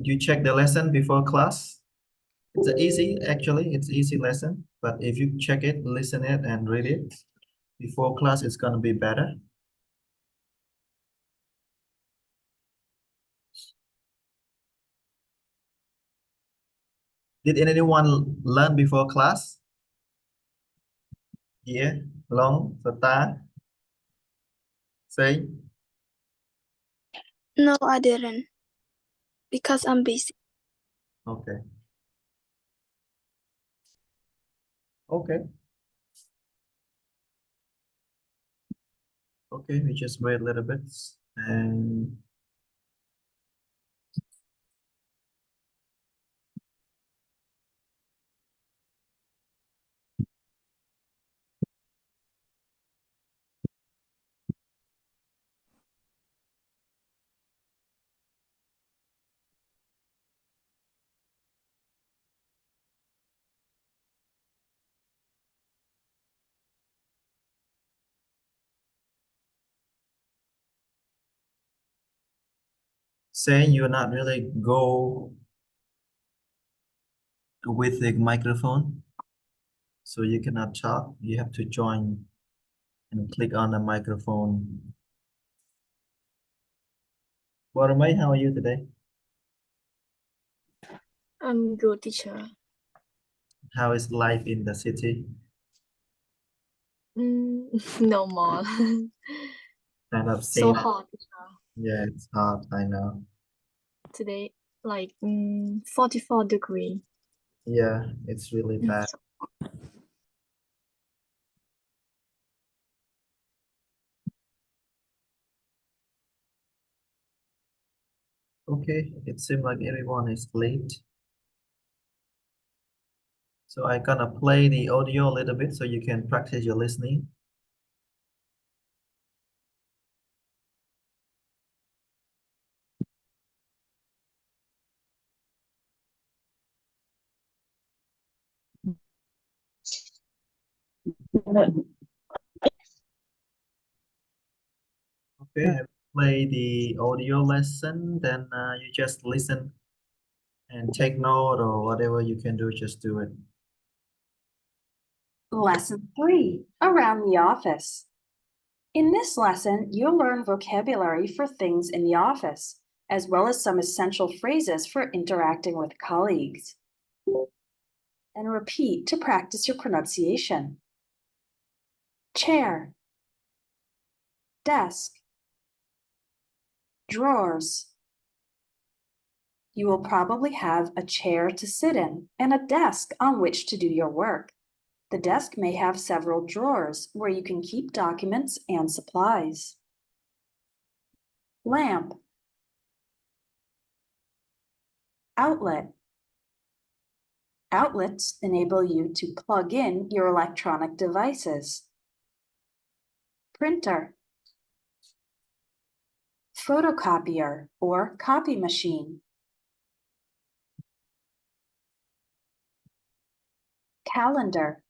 you check the lesson before class? It's it's easy lesson, but if you check it, listen it, and read it before class, it's gonna be better. Did anyone learn before class? Yeah, Long, Sata, say. No, I didn't. Because I'm busy. Okay. Okay. Okay, we just wait a little bit and saying you're not really go with the microphone, so you cannot talk. You have to join and click on the microphone. May, how are you today? I'm good, teacher. How is life in the city? No more. Kind of So same. hot, teacher. Yeah, it's hot, I know. Today, like 44 degrees. Yeah, it's really bad. Okay, it seems like everyone is late. So I'm gonna play the audio a little bit so you can practice your listening. Okay, I play the audio lesson, then you just listen and take note or whatever you can do, just do it. Lesson 3, Around the Office. In this lesson, you'll learn vocabulary for things in the office, as well as some essential phrases for interacting with colleagues. And repeat to practice your pronunciation. Chair, desk, drawers. You will probably have a chair to sit in and a desk on which to do your work. The desk may have several drawers where you can keep documents and supplies. Lamp, outlet. Outlets enable you to plug in your electronic devices. Printer, photocopier or copy machine. Calendar,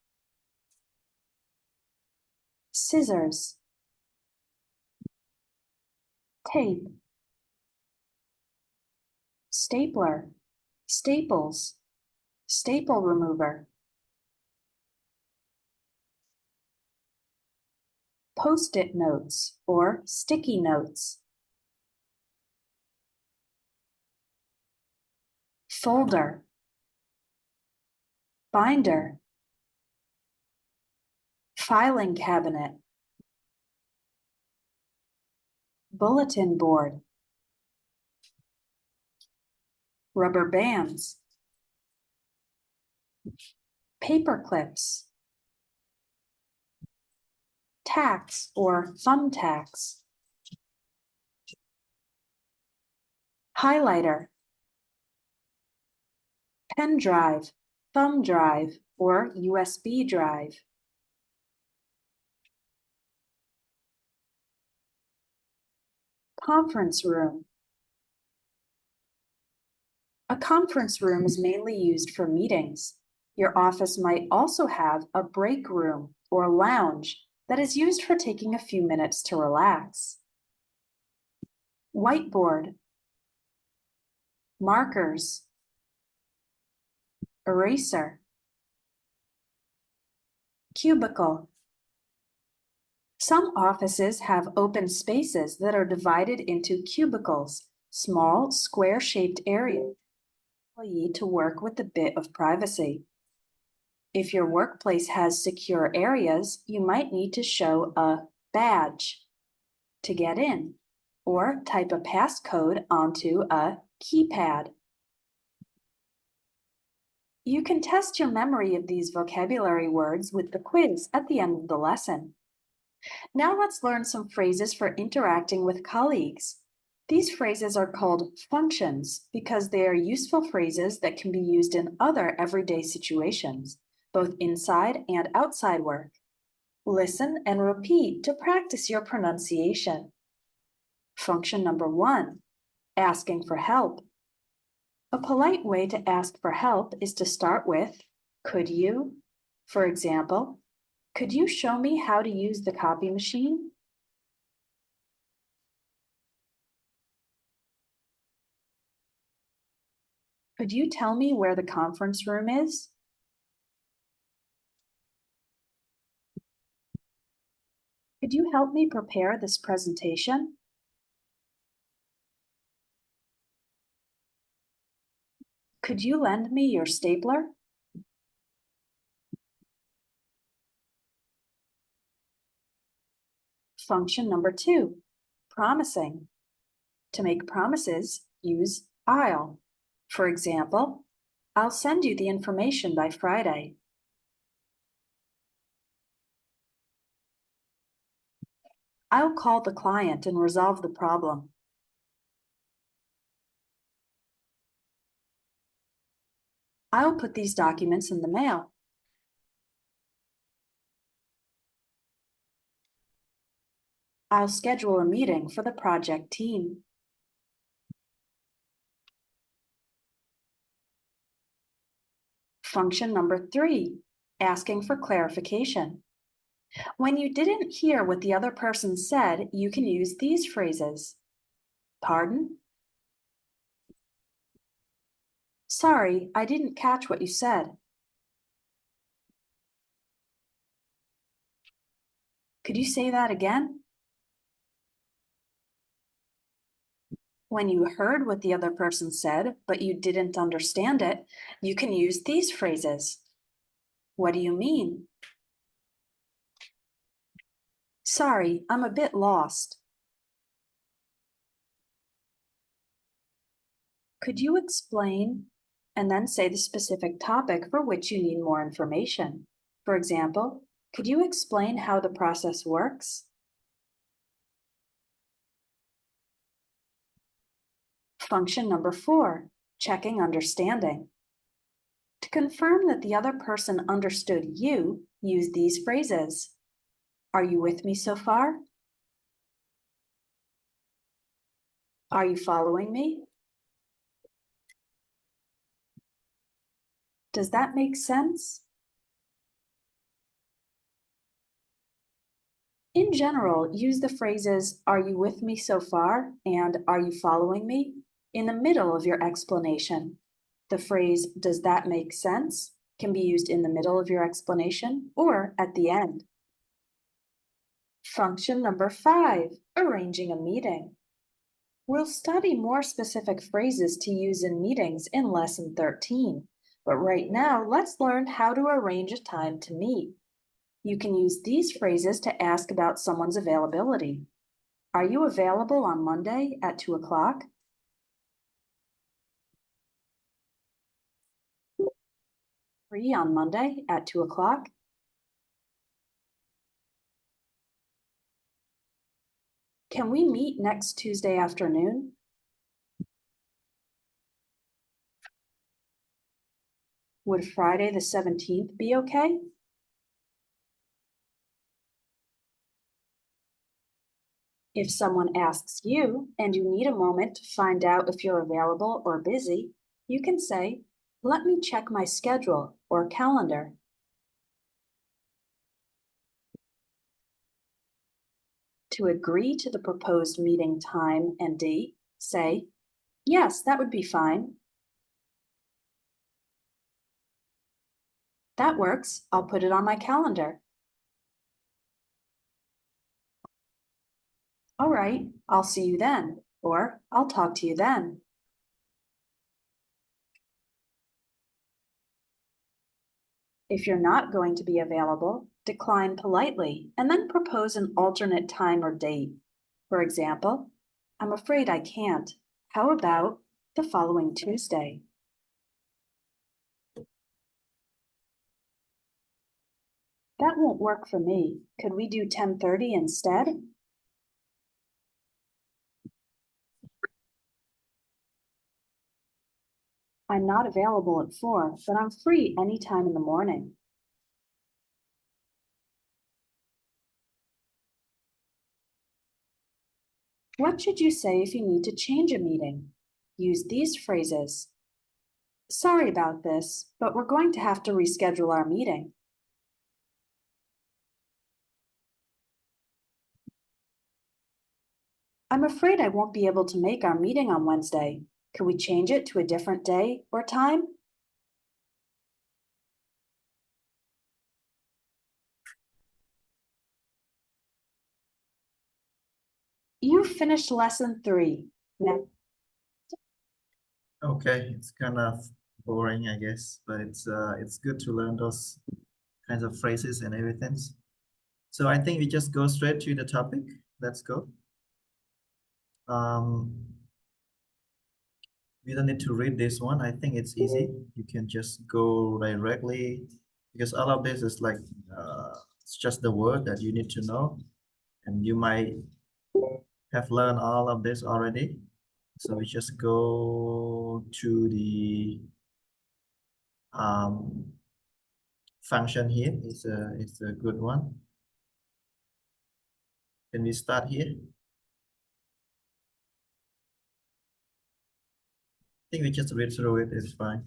scissors, tape, stapler, staples, staple remover. Post-it notes or sticky notes. Folder, binder, filing cabinet, bulletin board, rubber bands, paper clips, tacks or thumbtacks, highlighter, pen drive, thumb drive, or USB drive. Conference room. A conference room is mainly used for meetings. Your office might also have a break room or lounge that is used for taking a few minutes to relax. Whiteboard. markers, eraser, cubicle. Some offices have open spaces that are divided into cubicles, small square-shaped areas for you to work with a bit of privacy. If your workplace has secure areas, you might need to show a badge to get in, or type a passcode onto a keypad. You can test your memory of these vocabulary words with the quiz at the end of the lesson. Now let's learn some phrases for interacting with colleagues. These phrases are called functions because they are useful phrases that can be used in other everyday situations, both inside and outside work. Listen and repeat to practice your pronunciation. Function number 1, asking for help. A polite way to ask for help is to start with, could you? For example, could you show me how to use the copy machine? Could you tell me where the conference room is? Could you help me prepare this presentation? Could you lend me your stapler? Function number 2, promising. To make promises, use I'll. For example, I'll send you the information by Friday. I'll call the client and resolve the problem. I'll put these documents in the mail. I'll schedule a meeting for the project team. Function number 3, asking for clarification. When you didn't hear what the other person said, you can use these phrases. Pardon? Sorry, I didn't catch what you said. Could you say that again? When you heard what the other person said, but you didn't understand it, you can use these phrases. What do you mean? Sorry, I'm a bit lost. Could you explain and then say the specific topic for which you need more information? For example, could you explain how the process works? Function number 4, checking understanding. To confirm that the other person understood you, use these phrases. Are you with me so far? Are you following me? Does that make sense? In general, use the phrases, are you with me so far? And are you following me? In the middle of your explanation. The phrase, does that make sense? Can be used in the middle of your explanation or at the end. Function number 5, arranging a meeting. We'll study more specific phrases to use in meetings in lesson 13, but right now let's learn how to arrange a time to meet. You can use these phrases to ask about someone's availability. Are you available on Monday at 2 o'clock? Free on Monday at 2 o'clock? Can we meet next Tuesday afternoon? Would Friday the 17th be okay? If someone asks you and you need a moment to find out if you're available or busy, you can say, let me check my schedule or calendar. To agree to the proposed meeting time and date, say, Yes, that would be fine. That works. I'll put it on my calendar. All right, I'll see you then, or I'll talk to you then. If you're not going to be available, decline politely and then propose an alternate time or date. For example, I'm afraid I can't. How about the following Tuesday? That won't work for me. Could we do 10:30 instead? I'm not available at 4, but I'm free anytime in the morning. What should you say if you need to change a meeting? Use these phrases. Sorry about this, but we're going to have to reschedule our meeting. I'm afraid I won't be able to make our meeting on Wednesday. Could we change it to a different day or time? You finished lesson 3. Now, Okay, it's kind of boring, I guess, but it's good to learn those kinds of phrases and everything. So I think we just go straight to the topic. Let's go. We don't need to read this one. I think it's easy. You can just go directly because all of this is like it's just the word that you need to know, and you might have learned all of this already. So we just go to the function here. It's a good one. Can we start here? I think we just read through it. It's fine.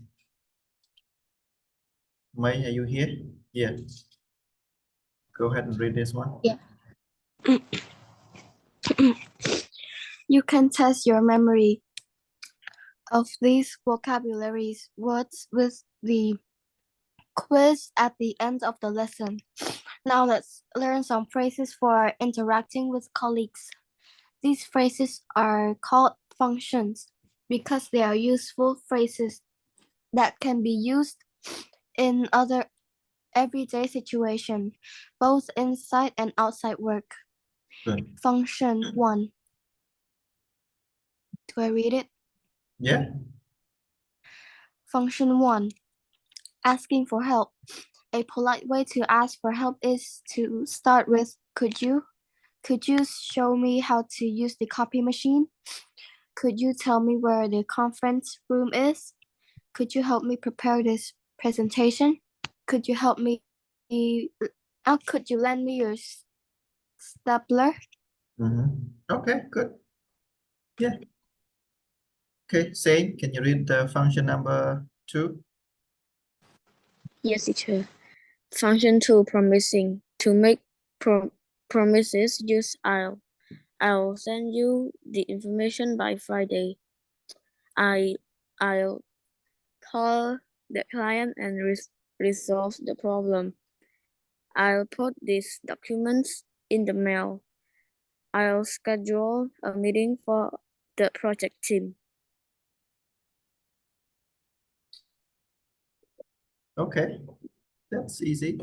May, are you here? Yeah. Go ahead and read this one. Yeah. You can test your memory of these vocabularies words with the quiz at the end of the lesson. Now let's learn some phrases for interacting with colleagues. These phrases are called functions because they are useful phrases that can be used in other everyday situations, both inside and outside work. Good. Function 1. Do I read it? Yeah. Function 1. Asking for help. A polite way to ask for help is to start with could you? Could you show me how to use the copy machine? Could you tell me where the conference room is? Could you help me prepare this presentation? Could you help me? Could you lend me your stapler? Okay, good. Yeah. Okay, Say, can you read the function number 2? Yes, teacher. Function 2 promising. To make promises, use I'll send you the information by Friday. I'll call the client and resolve the problem. I'll put these documents in the mail. I'll schedule a meeting for the project team. Okay, that's easy.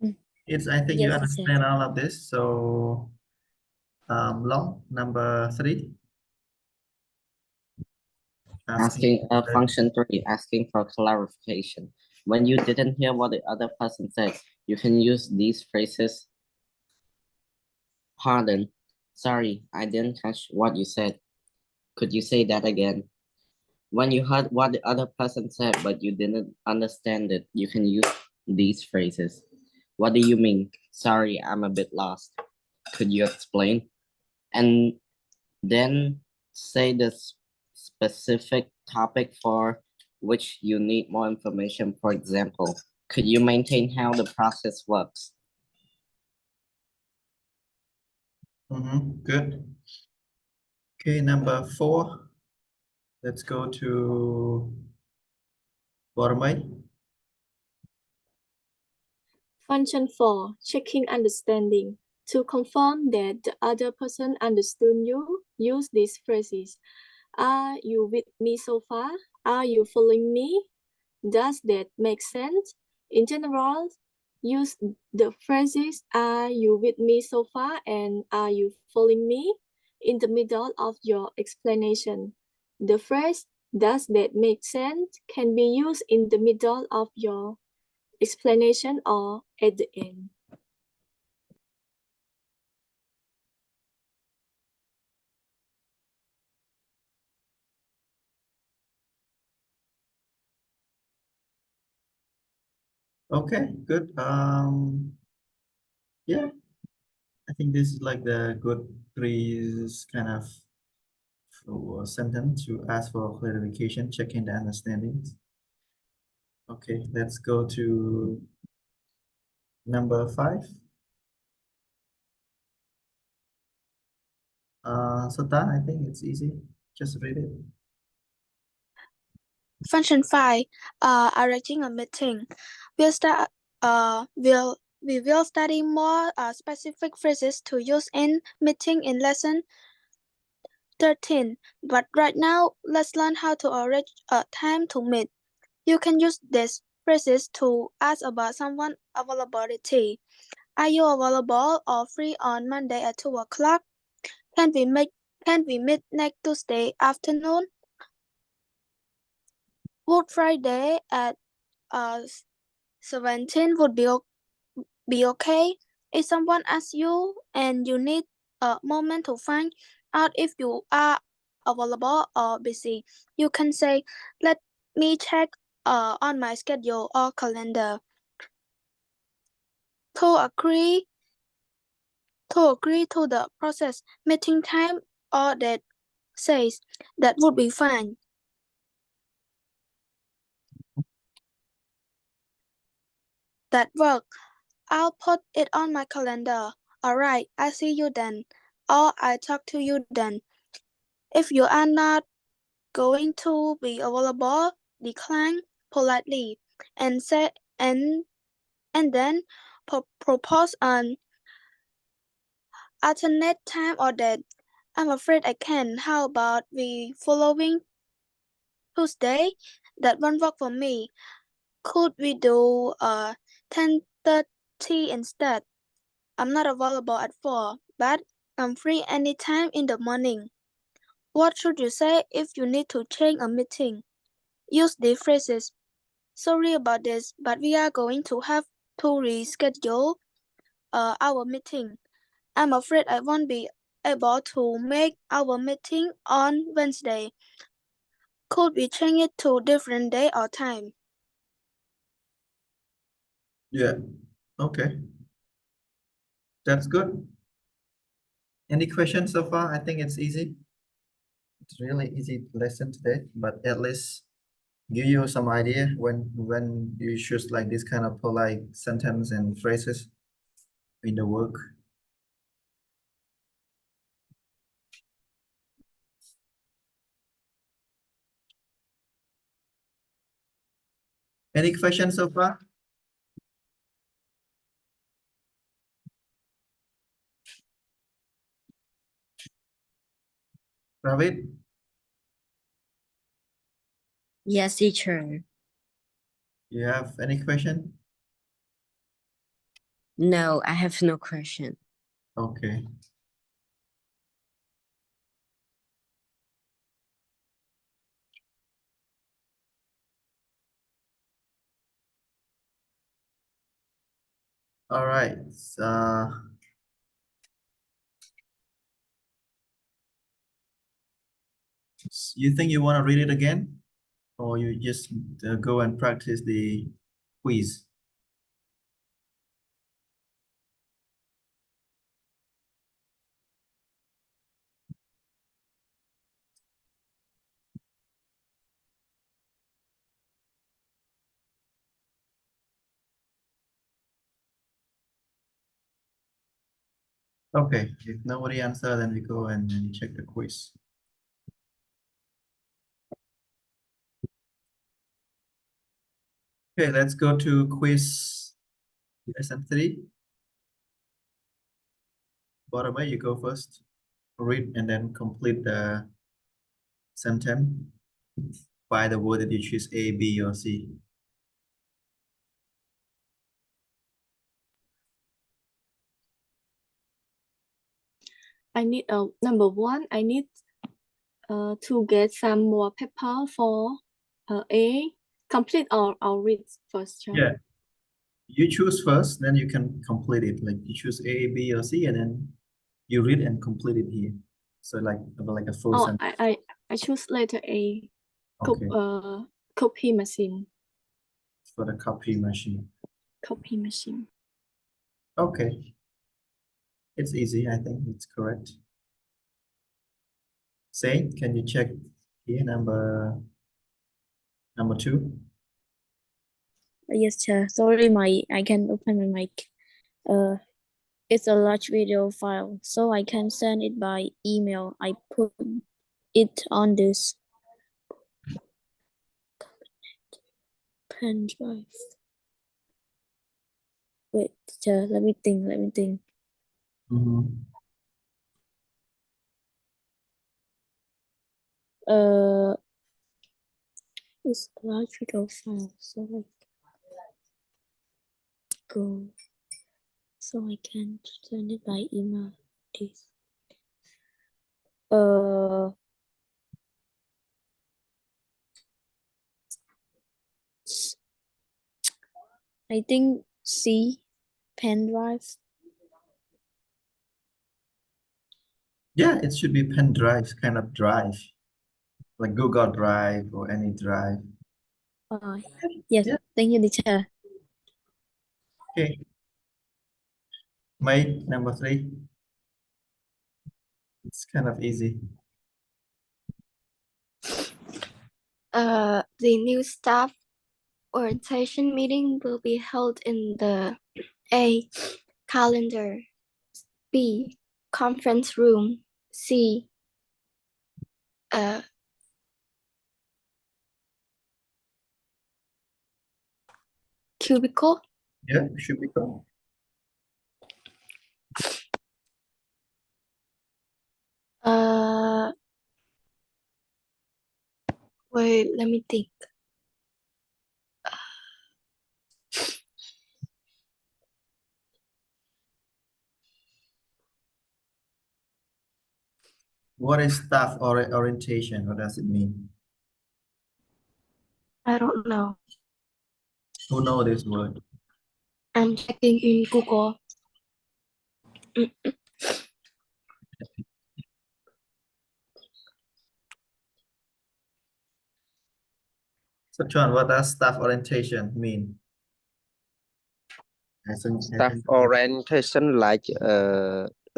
Mm. I think you Yes, understand all of this. So, Long, number 3. Asking function 3, asking for clarification. When you didn't hear what the other person said, you can use these phrases. Pardon, sorry, I didn't catch what you said. Could you say that again? When you heard what the other person said, but you didn't understand it, you can use these phrases. What do you mean? Sorry, I'm a bit lost. Could you explain? And then say the specific topic for which you need more information. For example, could you maintain how the process works? Good. Okay, number 4. Let's go to Bormai. Function 4. Checking understanding. To confirm that the other person understood you, use these phrases. Are you with me so far? Are you following me? Does that make sense? In general, use the phrases "Are you with me so far?" and "Are you following me?" in the middle of your explanation. The phrase "Does that make sense?" can be used in the middle of your explanation or at the end. Okay, good. Yeah, I think this is like the good three kind of sentence to ask for clarification, checking the understandings. Okay, let's go to number 5. Sota, I think it's easy. Just read it. Function 5, arranging a meeting. We will study more specific phrases to use in meeting in lesson 13. But right now, let's learn how to arrange a time to meet. You can use these phrases to ask about someone's availability. Are you available or free on Monday at 2 o'clock? Can we meet next Tuesday afternoon? Would Friday at 17 would be okay? If someone asks you and you need a moment to find out if you are available or busy, you can say, "Let me check on my schedule or calendar." To agree to the process meeting time or that says that would be fine. That work. I'll put it on my calendar. All right, I see you then. Or I talk to you then. If you are not going to be available, decline politely and say and then propose an alternate time or date. I'm afraid I can. How about the following Tuesday? That won't work for me. Could we do 10:30 instead? I'm not available at 4, but I'm free anytime in the morning. What should you say if you need to change a meeting? Use these phrases. Sorry about this, but we are going to have to reschedule our meeting. I'm afraid I won't be able to make our meeting on Wednesday. Could we change it to different day or time? Yeah, okay. That's good. Any questions so far? I think it's easy. It's really easy lesson today, but at least give you some idea when you choose like this kind of polite sentence and phrases in the work. Any questions so far? Ravid, Yes, teacher. you have any question? No, I have no question. Okay. All right. You think you want to read it again, or you just go and practice the quiz? Okay, if nobody answer, then we go and check the quiz. Okay, let's go to quiz lesson 3. Bottom way, you go first. Read and then complete the sentence by the word that you choose A, B, or C. I need number one. I need to get some more paper for A. Complete or I'll read first. Sure. Yeah. You choose first, then you can complete it. Like you choose A, B, or C, and then you read and complete it here. So like a full Oh, sentence. I choose letter A. Okay, Copy machine. for the copy machine. Copy machine. Okay. It's easy, I think it's correct. Say, can you check here number 2? Yes, sir. Sorry, I can open my mic. It's a large video file, so I can send it by email. I put it on this pen drive. Wait, sir, let me think. Mm-hmm. It's a large video file, so I can send it by email. This. I think C, pen drive. Yeah, it should be pen drive, kind of drive, like Google Drive or any drive. Yes, Yeah. thank you, teacher. Okay. Mate, number 3. It's kind of easy. The new staff orientation meeting will be held in the A, calendar, B, conference room, C, cubicle. Yeah, should be good. Wait, let me think. What is staff orientation? What does it mean? I don't know. Who know this word? I'm checking in Google. So John, what does staff orientation mean? I Staff think- orientation like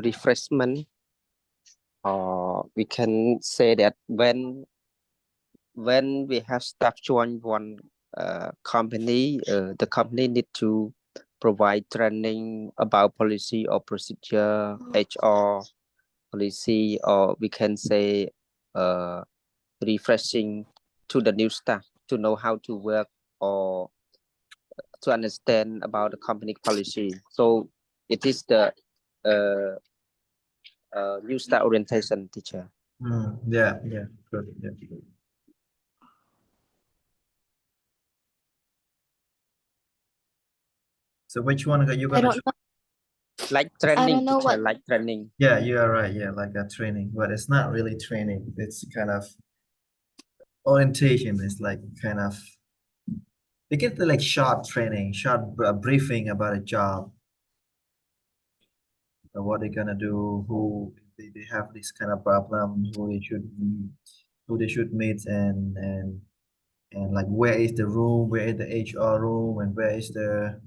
refreshment, or we can say that when we have staff join one company, the company need to provide training about policy or procedure, HR policy, or we can say refreshing to the new staff to know how to work or to understand about the company policy. So it is the new staff orientation, teacher. Yeah, good. Yeah. So which one are you I gonna don't choose? know. Like I training, don't know teacher, what. like training. Yeah, you are right. Yeah, like a training, but it's not really training. It's kind of orientation. It's like kind of they get the like short training, short briefing about a job, what they're gonna do, who they have this kind of problem, who they should meet, and like where is the room, where is the HR room, and where is the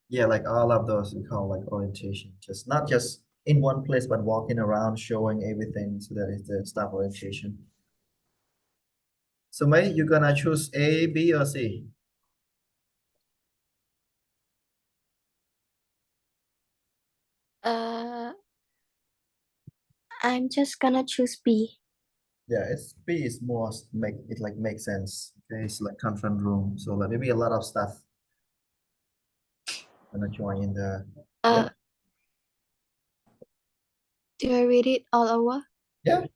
yeah, like all of those we call like orientation. Just not just in one place, but walking around, showing everything. So that is the staff orientation. So May, you're gonna choose A, B, or C? I'm just gonna choose B. Yeah, it's B is more make sense. Okay, it's like conference room. So like maybe a lot of stuff Gonna join in the Uh, do I read it all over? yeah.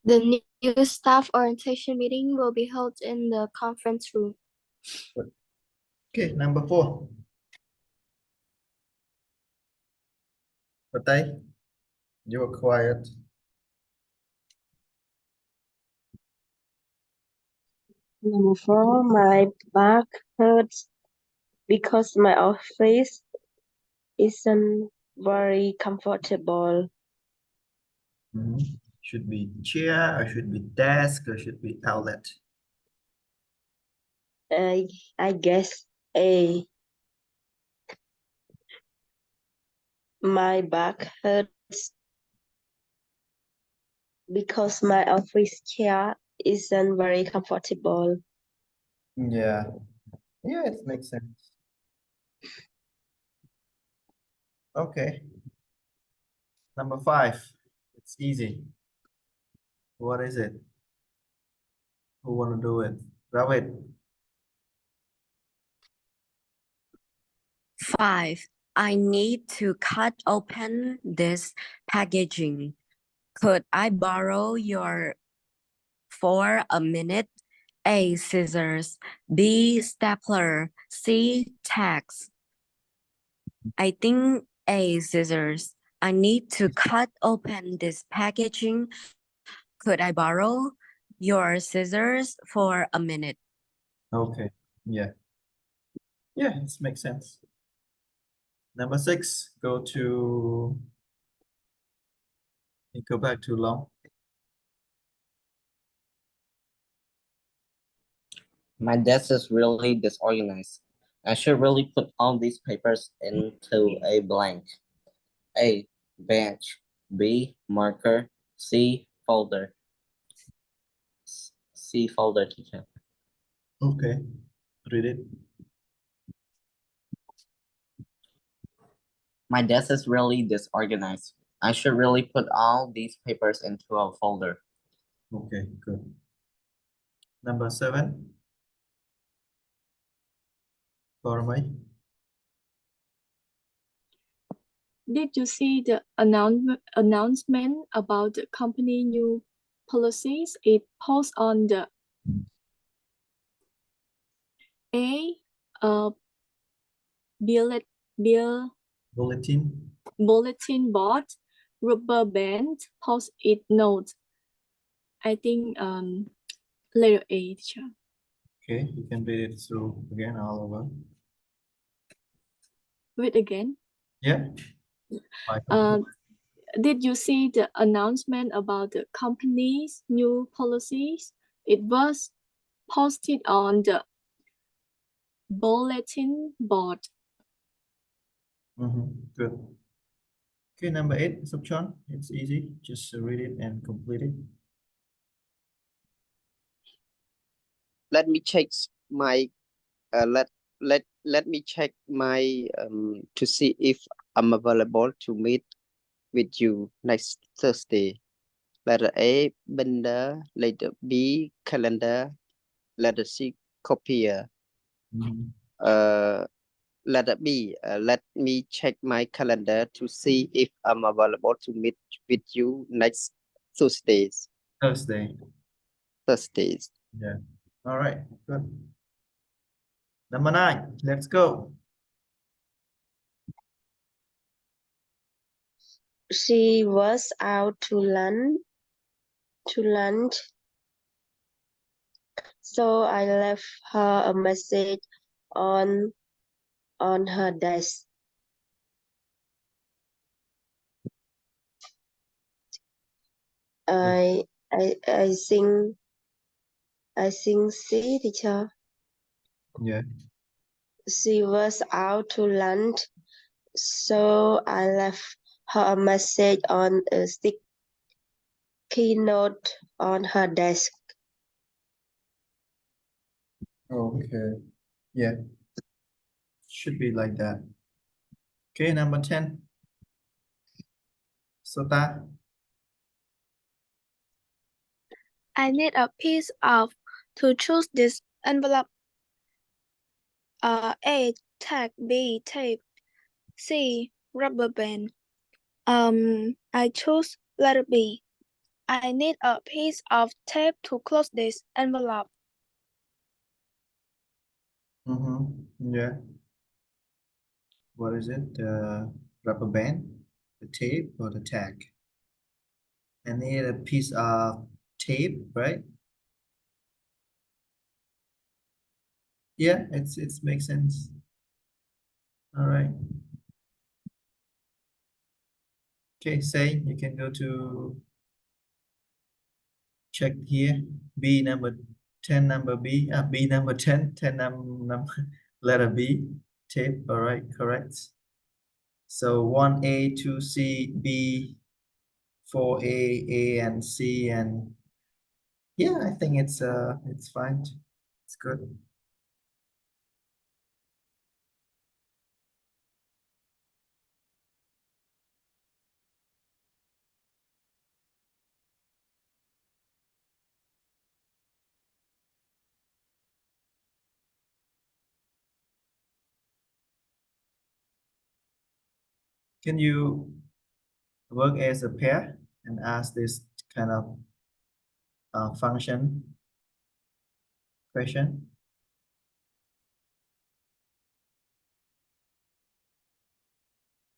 The new staff orientation meeting will be held in the conference room. Okay, number 4. Patay, you are quiet. Number 4, my back hurts because my office isn't very comfortable. Should be chair, or should be desk, or should be outlet. I guess A. My back hurts because my office chair isn't very comfortable. Yeah, it makes sense. Okay. Number 5. It's easy. What is it? Who wanna do it? Ravid. 5. I need to cut open this packaging. Could I borrow your for a minute? A. Scissors. B. Stapler. C. Tacks. I think A. Scissors. I need to cut open this packaging. Could I borrow your scissors for a minute? Okay. Yeah, it makes sense. Number 6. Go back to Long. My desk is really disorganized. I should really put all these papers into a blank. A. Bench. B. Marker. C. Folder. C. Folder, teacher. Okay. Read it. My desk is really disorganized. I should really put all these papers into a folder. Okay, good. Number 7. Parmai. Did you see the announcement about the company new policies? It posts on the A Bulletin. bulletin board, rubber band, post-it note. I think letter A, teacher. Okay, you can read it through again all over. Read again. Yeah. Five. Did you see the announcement about the company's new policies? It was posted on the bulletin board. Good. Okay, number 8, Subchan. It's easy. Just read it and complete it. Let me check my let me check my to see if I'm available to meet with you next Thursday. Letter A, binder. Letter B, calendar. Letter C, copier. Letter B, let me check my calendar to see if I'm available to meet with you next Thursdays. Thursdays. Yeah. All right. Good. Number 9. Let's go. She was out to lunch, so I left her a message on her desk. I think C, teacher. Yeah. She was out to lunch, so I left her a message on a sticky note on her desk. Okay. Yeah. Should be like that. Okay, number 10. Sota. I need a piece of to choose this envelope. A. Tag. B. Tape. C. Rubber band. I choose letter B. I need a piece of tape to close this envelope. Yeah. What is it? The rubber band, the tape, or the tag? I need a piece of tape, right? Yeah, it's makes sense. All right. Okay, say you can go to check here. B number 10, number B. B number 10, 10 number letter B. Tape. All right, correct. So 1A, 2C, B, 4A, A and C, and yeah, I think it's fine. It's good. Can you work as a pair and ask this kind of function question?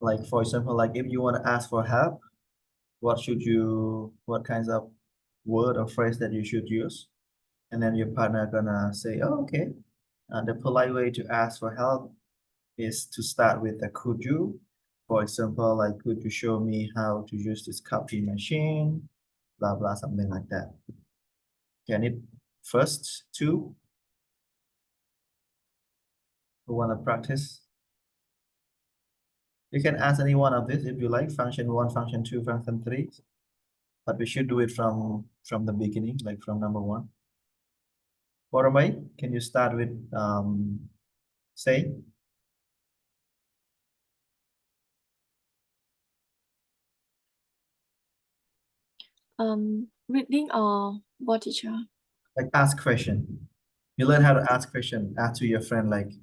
Like for example, like if you want to ask for help, what kinds of word or phrase that you should use? And then your partner gonna say, oh, okay. The polite way to ask for help is to start with a could you. For example, like could you show me how to use this copy machine? Blah blah, something like that. Can it first two? Who wanna practice? You can ask any one of this if you like, function 1, function 2, function 3. But we should do it from the beginning, like from number 1. Boromai, can you start with say? Reading or what, teacher? Like ask question. You learn how to ask question. Ask to your friend like,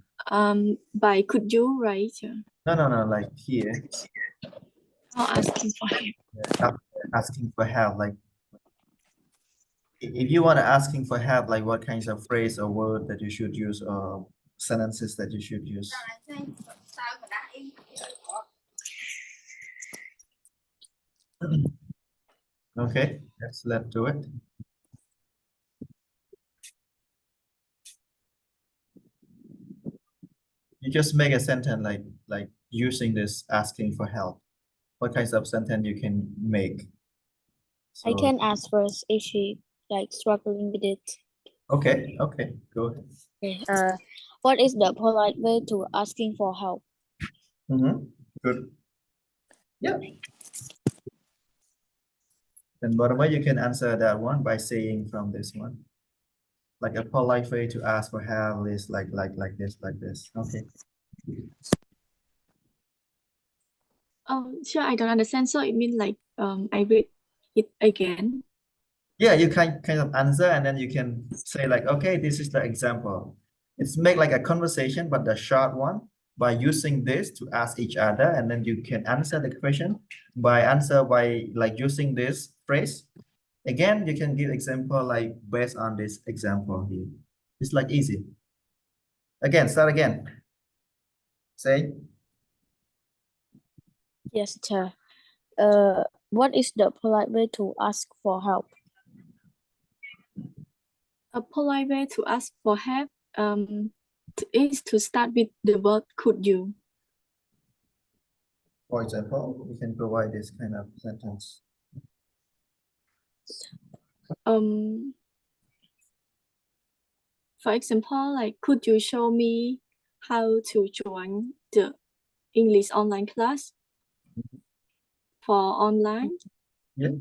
By could you, right? no, like here. Or asking for help. Asking for help. Like if you want to asking for help, like what kinds of phrase or word that you should use or sentences that you should use. Okay, let's do it. You just make a sentence like using this asking for help. What kinds of sentence you can make? I So, can ask first if she like struggling with it. okay, go ahead. Okay. What is the polite way to asking for help? Good. Yeah. Then bottom way you can answer that one by saying from this one. Like a polite way to ask for help is like this. Okay. Sure, I don't understand. So it means like I read it again. Yeah, you can kind of answer and then you can say like, okay, this is the example. It's make like a conversation, but the short one by using this to ask each other, and then you can answer the question by like using this phrase. Again, you can give example like based on this example here. It's like easy. Again, start again. Say. Yes, sir. What is the polite way to ask for help? A polite way to ask for help is to start with the word could you. For example, we can provide this kind of sentence. For example, like could you show me how to join the English online class for online? Yeah.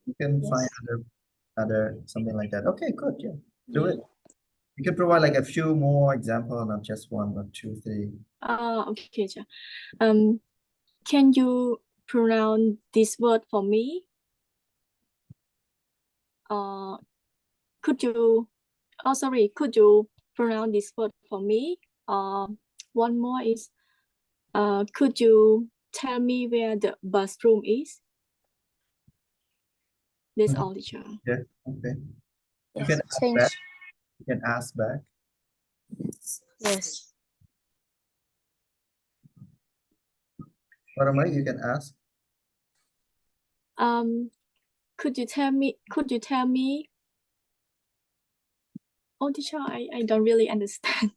You can Yes. find other something like that. Okay, good. Yeah, do it. You can provide like a few more example, not just one, but 2, 3. Okay, sure. Can you pronounce this word for me? Could you oh, sorry, could you pronounce this word for me? One more is, could you tell me where the bathroom is? That's all, teacher. Yeah, okay. You Yes, can ask change. back. You can ask back. Yes. Whatever you can ask. Could you tell me? Oh, teacher, I don't really understand.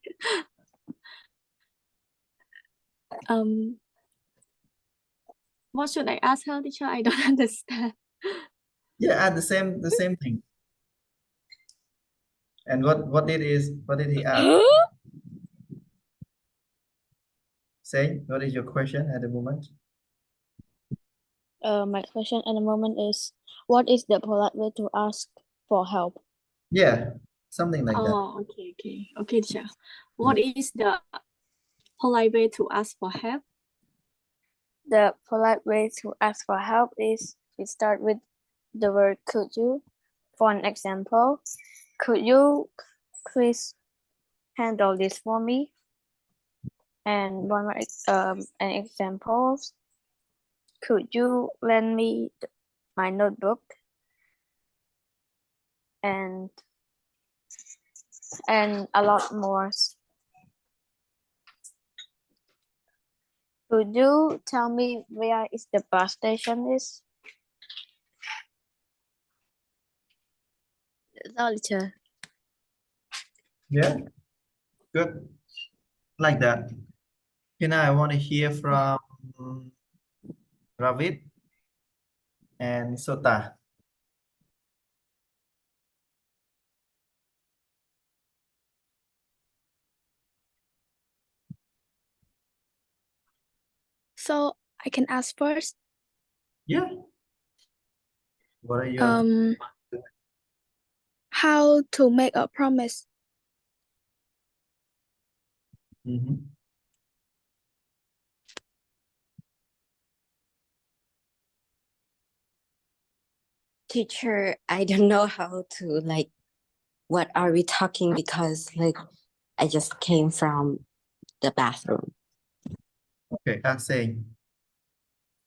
What should I ask her, teacher? I don't understand. Yeah, add the same thing. And what did he ask? Say, what is your question at the moment? My question at the moment is, what is the polite way to ask for help? Yeah, something like that. Oh, okay, teacher. What is the polite way to ask for help? The polite way to ask for help is we start with the word could you. For an example, could you please handle this for me? And one more an example, could you lend me my notebook? And a lot more. Could you tell me where is the bus station is? That's all, teacher. Yeah, good. Like that. Okay, now I want to hear from Ravid and Sota. So I can ask first. Yeah. What are your How to make a promise? Mhm. Teacher, I don't know how to like, what are we talking, because like I just came from the bathroom. Okay, ask saying.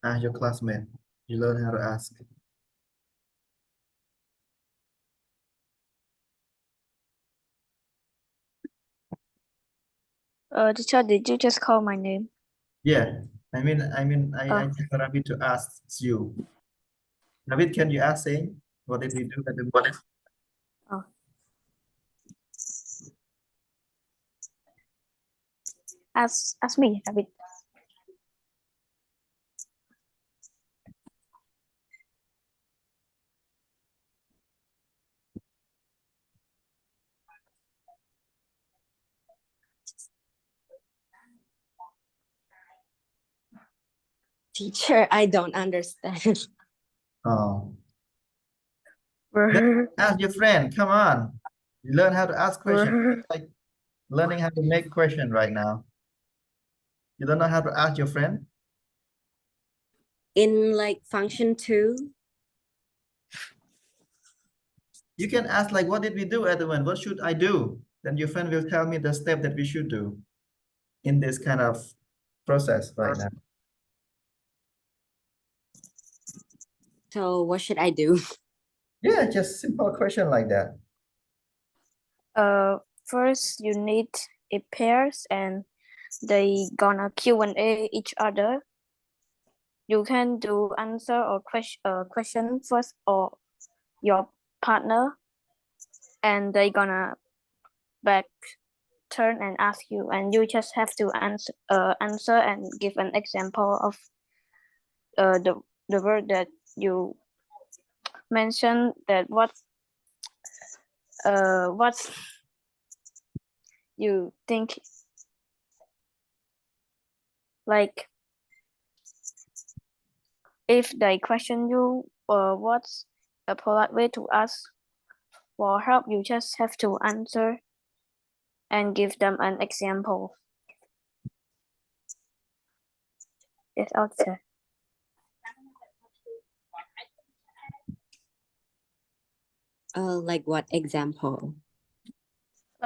Ask your classmate. You learn how to ask. Teacher, did you just call my name? Yeah, I just want Ravid to ask you. Ravid, can you ask saying? What did we do at the moment? Ask me, David. Teacher, I don't understand. Oh. Then ask your friend. Come on. You learn how to ask questions. Like learning how to make question right now. You don't know how to ask your friend? In like function 2, You can ask like, what did we do, Edwin? What should I do? Then your friend will tell me the step that we should do in this kind of process right now. so what should I do? Yeah, just simple question like that. First you need a pairs and they gonna Q&A each other. You can do answer or question first or your partner, and they gonna back turn and ask you, and you just have to answer and give an example of the word that you mentioned, that what you think, like if they question you what's a polite way to ask for help, you just have to answer and give them an example. That's all, sir. Like what example?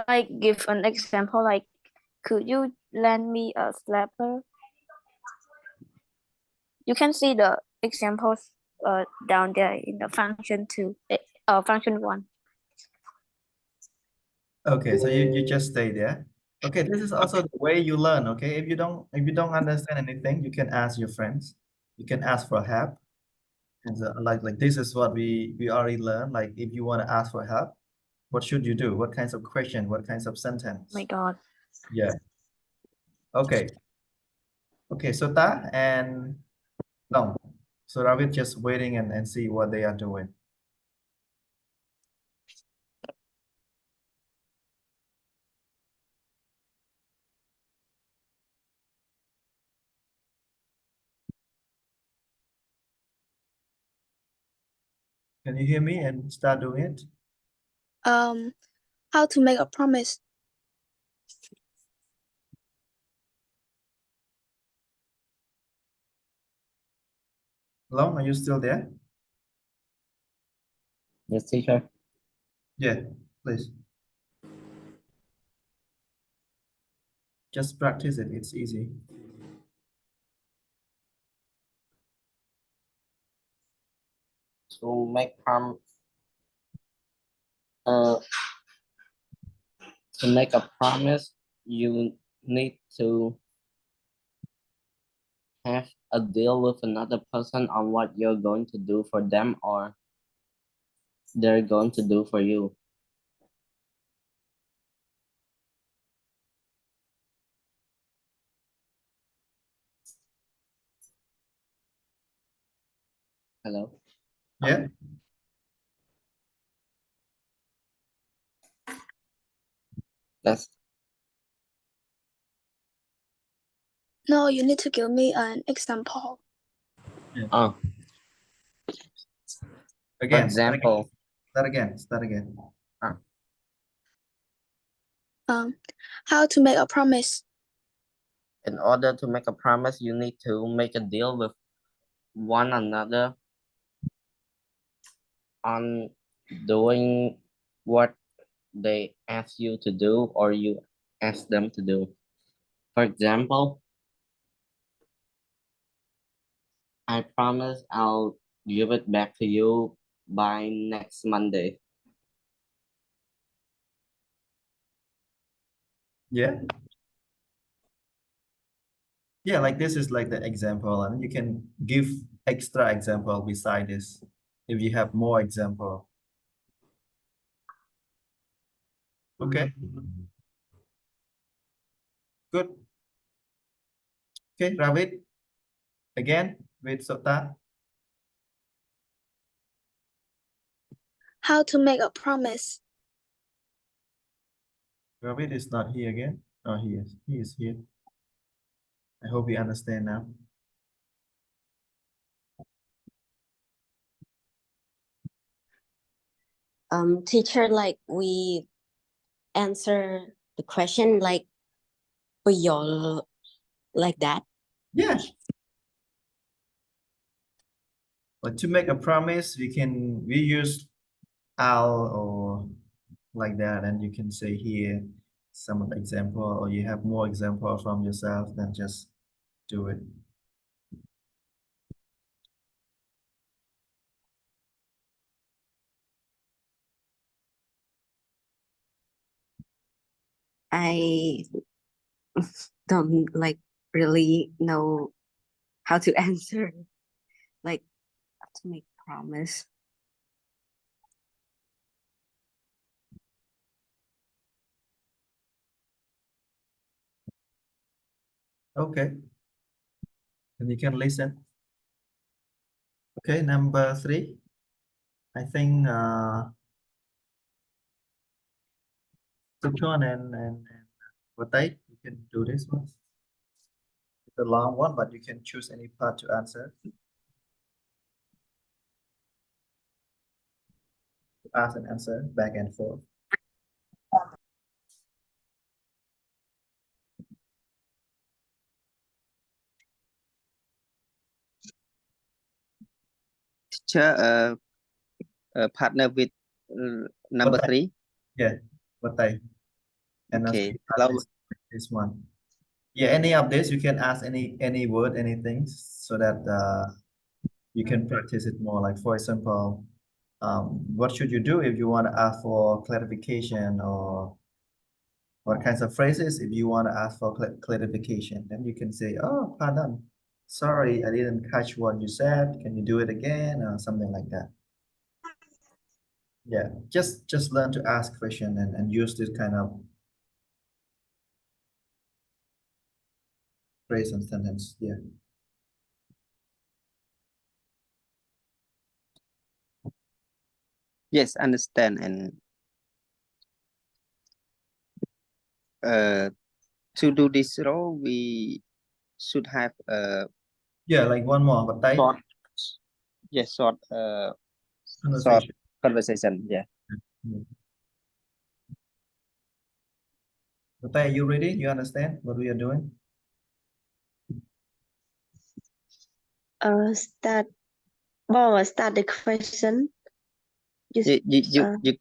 like give an example, like, could you lend me a slapper? You can see the examples down there in the function 2, function 1. Okay, so you just stay there. Okay, this is also the way you learn. Okay, if you don't understand anything, you can ask your friends. You can ask for help. And so, like this is what we already learned. Like if you want to ask for help, what should you do? What kinds of question? What kinds of sentence? My God. Yeah. Okay. Okay, so Ta and Long. So Ravid just waiting and see what they are doing. Can you hear me and start doing it? How to make a promise. Long, are you still there? Yes, teacher. Yeah, please. Just practice it. It's easy. To make uh to make a promise, you need to have a deal with another person on what you're going to do for them or they're going to do for you. Hello? Yeah. That's No, you need to give me an example. for Again, example. start again. Start again. How to make a promise. In order to make a promise, you need to make a deal with one another on doing what they ask you to do or you ask them to do. For example, I promise I'll give it back to you by next Monday. Yeah. Yeah, like this is like the example, and you can give extra example beside this if you have more example. Okay. Good. Okay, Ravid. Again with Sota. How to make a promise. Ravid is not here again. Oh, he is. He is here. I hope you understand now. Teacher, like we answer the question like your like that. Yeah. But to make a promise, we use I'll or like that, and you can say here some of the example, or you have more example from yourself, then just do it. I don't like really know how to answer like how to make promise. Okay. And you can listen. Okay, number 3. I think Tuchon and Watai, you can do this one. It's a long one, but you can choose any part to answer. Ask and answer back and forth. Teacher, partner with number Watai. 3. Yeah, Watai. And also Okay. you Hello. practice this one. Yeah, any updates, you can ask any word, anything, so that you can practice it more. Like for example, what should you do if you want to ask for clarification, or what kinds of phrases if you want to ask for clarification? Then you can say, "Oh, pardon, sorry, I didn't catch what you said. Can you do it again?" Or something like that. Yeah, just learn to ask question and use this kind of phrase and sentence. Yeah. Yes, understand. And to do this role, we should have a Yeah, like one more, but type short, yes, short conversation. conversation. Yeah. Mm. But are you ready? You understand what we are doing? Start. Start the question. You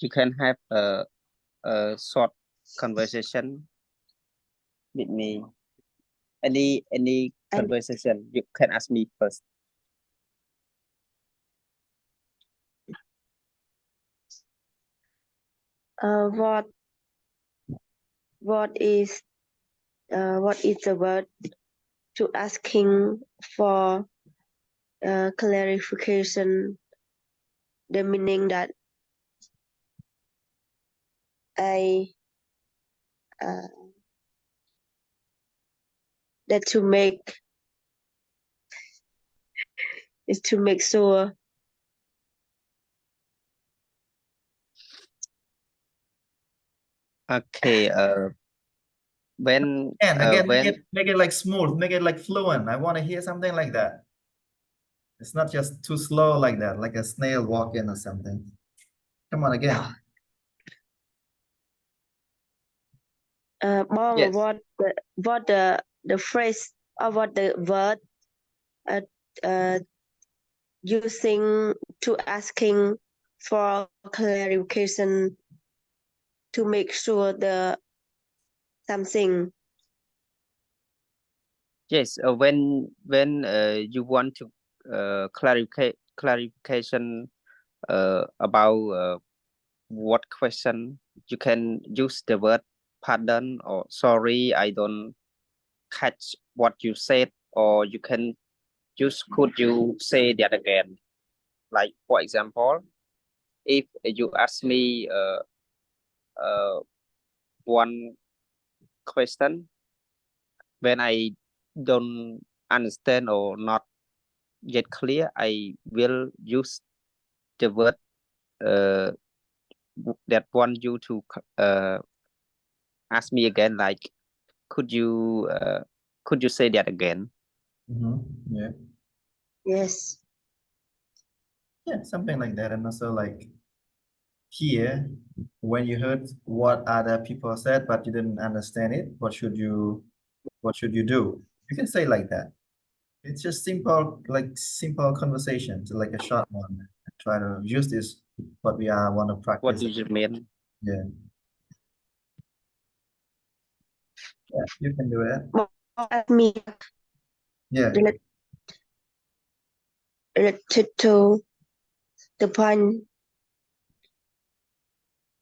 can have a short conversation with me. Any And- conversation, you can ask me first. What is the word to asking for clarification? The meaning that I that to make is to make sure. Okay. When And again, when make it like smooth, make it like fluent. I want to hear something like that. It's not just too slow like that, like a snail walking or something. Come on again. Yes. What the phrase or what the word using to asking for clarification to make sure the something. Yes, when you want to clarification about what question, you can use the word pardon or sorry, I don't catch what you said, or you can use could you say that again? Like for example, if you ask me one question, when I don't understand or not yet clear, I will use the word that want you to ask me again. Like, could you say that again? Yeah. Yes. Yeah, something like that. And also like here, when you heard what other people said, but you didn't understand it, what should you do? You can say like that. It's just simple, like simple conversations, like a short one. Try to use this, what we are want to What practice. do you mean? Yeah. Yeah, you can do that. Ask me Yeah. related to the point.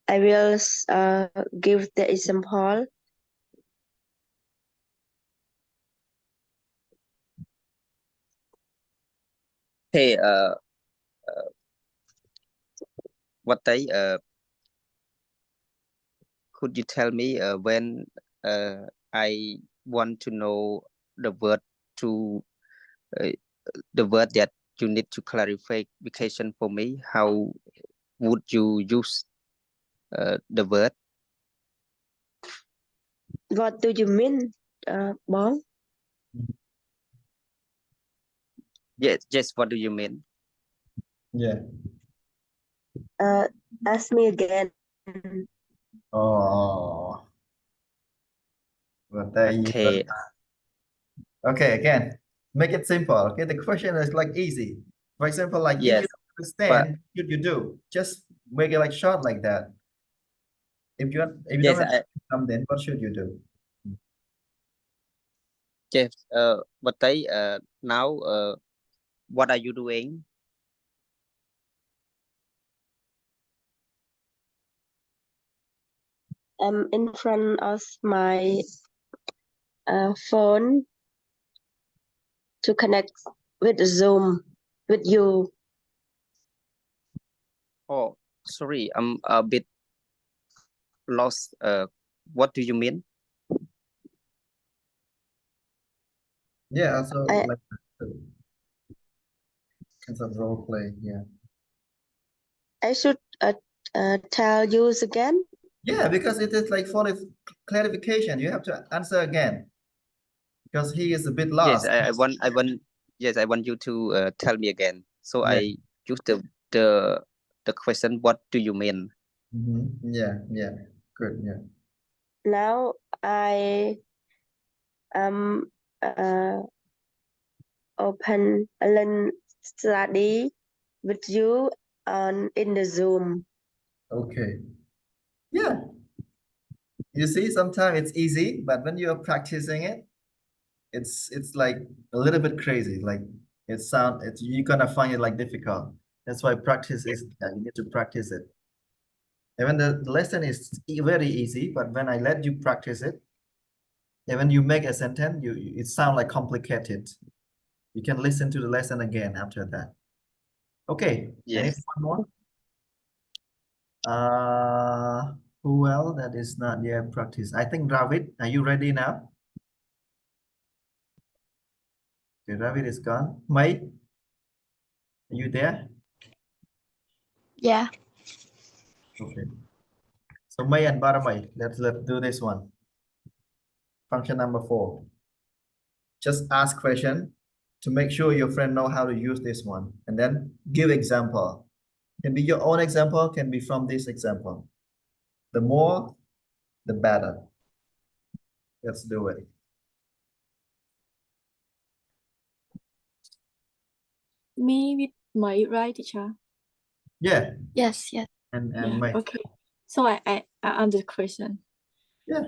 I will give the example. Hey, what day? Could you tell me when I want to know the word to the word that you need to clarification for me? How would you use the word? What do you mean, Bong? Yes. What do you mean? Yeah. Ask me again. Oh. But there you go. Okay. Okay, again, make it simple. Okay, the question is like easy. For example, like if you Yes, don't understand, what should you do? Just make it like short like that. If you don't Yes, have income, then what should you do? yes. But now, what are you doing? I'm in front of my phone to connect with Zoom with you. Oh, sorry, I'm a bit lost. What do you mean? Yeah, also I like kinds of role play. Yeah. I should tell you again. Yeah, because it is like for clarification, you have to answer again because he is a bit Yes, lost. yes, I want you to tell me again. So Yeah. I use the question, what do you mean? Yeah, yeah, good, yeah. Now I am open a learn study with you on in the Zoom. Okay. Yeah. You see, sometimes it's easy, but when you're practicing it, it's like a little bit crazy. Like it's you're gonna find it like difficult. That's why practice is you need to practice it. Even the lesson is very easy, but when I let you practice it, and when you make a sentence, it sounds like complicated. You can listen to the lesson again after that. Okay, any Yes. one more? Who else that is not yet practice? I think Ravid, are you ready now? Okay, Ravid is gone. May, are you there? Yeah. Okay. So May and Baramay, let's do this one. Function number 4. Just ask question to make sure your friend know how to use this one, and then give example. Can be your own example, can be from this example. The more, the better. Let's do it. Me with May, right, teacher? Yeah, Yes, yes. and Yeah. May. Okay. So I answer the question. Yeah.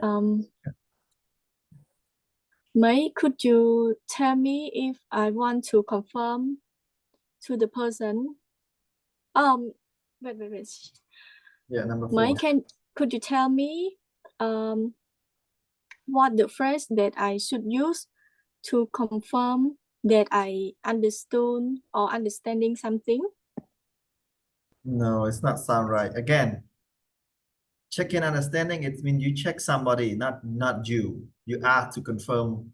May, could you tell me if I want to confirm to the person? Wait. Yeah, number 4. May, could you tell me what the phrase that I should use to confirm that I understood or understanding something? No, it's not sound right. Again, check-in understanding, it means you check somebody, not you. You ask to confirm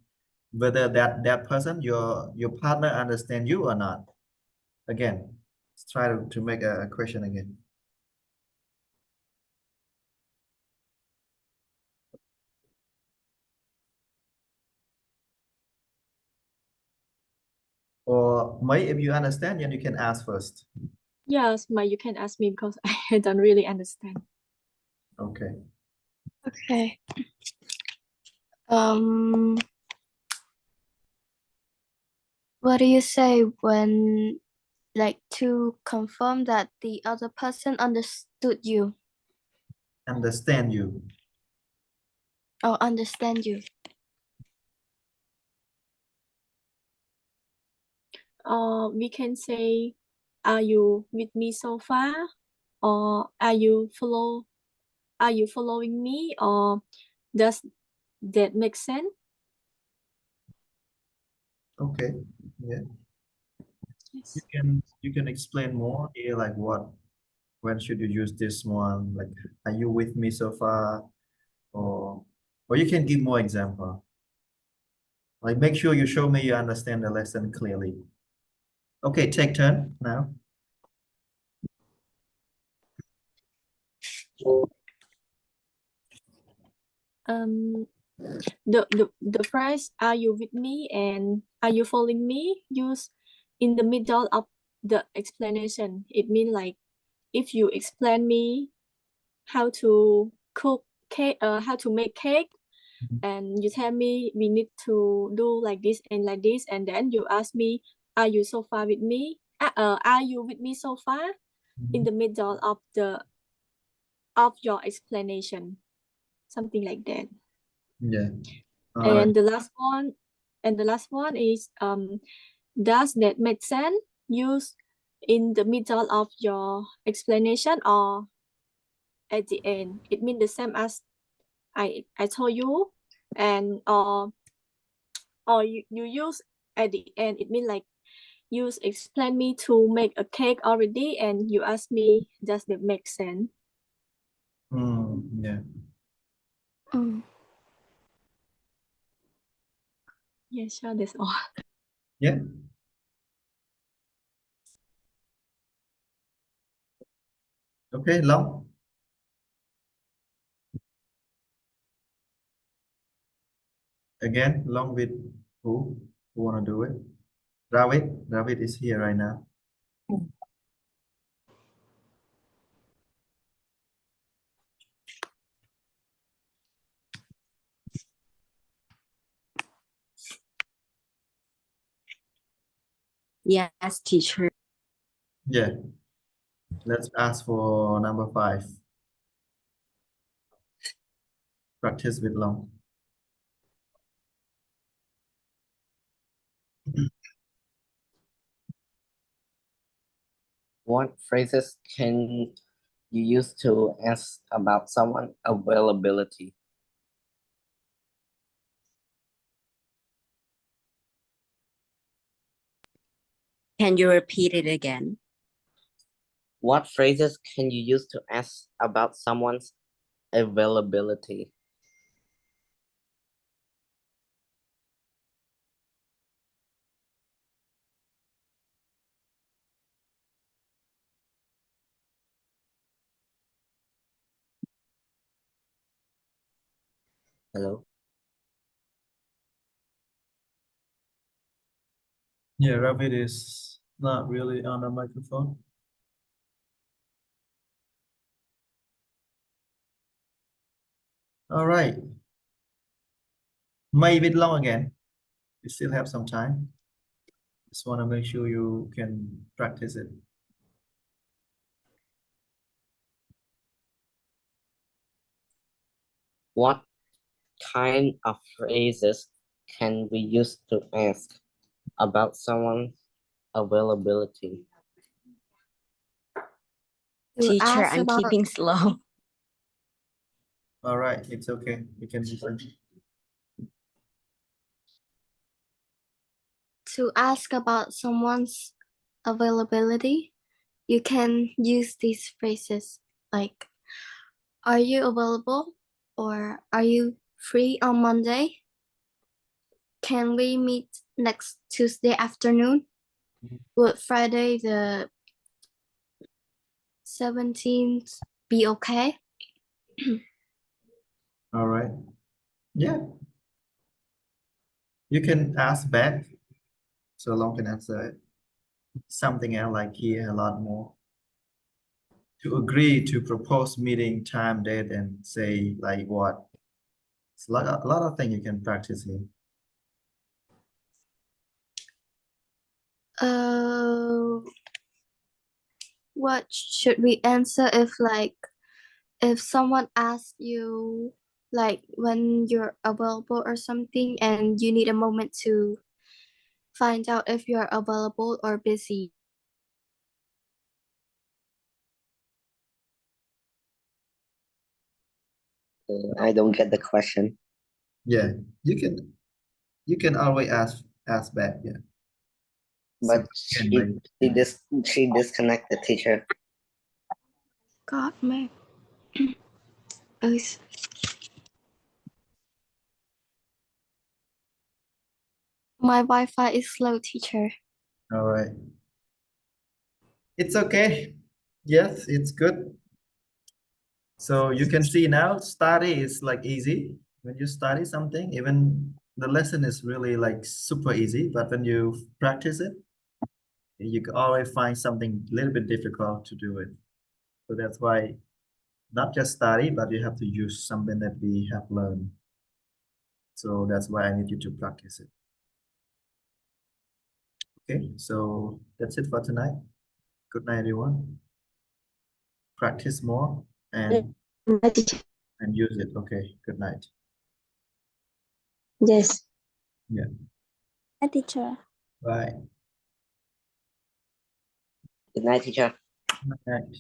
whether that person, your partner understand you or not. Again, let's try to make a question again. Or May, if you understand, then you can ask first. Yes, May, you can ask me because I don't really understand. Okay. Okay. What do you say when like to confirm that the other person understood you Understand you. or understand you? We can say, are you with me so far? Or are you following me? Or does that make sense? Okay. Yeah. Yes. You can explain more here, like when should you use this one? Like, are you with me so far? Or you can give more example. Like, make sure you show me you understand the lesson clearly. Okay, take turn now. The phrase "Are you with me?" and "Are you following me?" used in the middle of the explanation. It means like if you explain me how to cook cake, how to make cake, and you tell me we need to do like this, and then you ask me, "Are you so far with me? Are you with me so far?" In the middle of the of your explanation. Something like that. Yeah. All right. And the last one is does that make sense? Use in the middle of your explanation or at the end. It means the same as I told you, and or you use at the end. It means like you explain me to make a cake already, and you ask me, does that make sense? Yeah. Yeah, sure, that's all. Yeah. Okay, Long. Again, Long with who? Who wanna do it? Ravid. Ravid is here right now. Yes, teacher. Yeah. Let's ask for number 5. Practice with Long. What phrases can you use to ask about someone's availability? Can you repeat it again? What phrases can you use to ask about someone's availability? Hello? Yeah, Ravid is not really on the microphone. All right. May with Long again. You still have some time. Just want to make sure you can practice it. What kind of phrases can we use to ask about someone's availability? To Teacher, ask I'm about keeping slow. All right, it's okay. You can listen. to ask about someone's availability, you can use these phrases like, are you available? Or are you free on Monday? Can we meet next Tuesday afternoon? Would Friday the 17th be okay? All right. Yeah. You can ask back so Long can answer it. Something else like here a lot more. To agree to propose meeting time, date, and say like what. It's a lot of things you can practice here. What should we answer if someone asks you like when you're available or something and you need a moment to find out if you're available or busy? I don't get the question. Yeah, you can always ask back, yeah. But So, again, she disconnected, teacher. God, man. Ơi, my Wi-Fi is slow, teacher. all right. It's okay. Yes, it's good. So you can see now study is like easy. When you study something, even the lesson is really like super easy, but when you practice it, you can always find something a little bit difficult to do it. So that's why not just study, but you have to use something that we have learned. So that's why I need you to practice it. Okay, so that's it for tonight. Good night, everyone. Practice more and night, teacher. and use it. Okay, good night. Yes. Hi, teacher. Bye. Good night, teacher. Good night.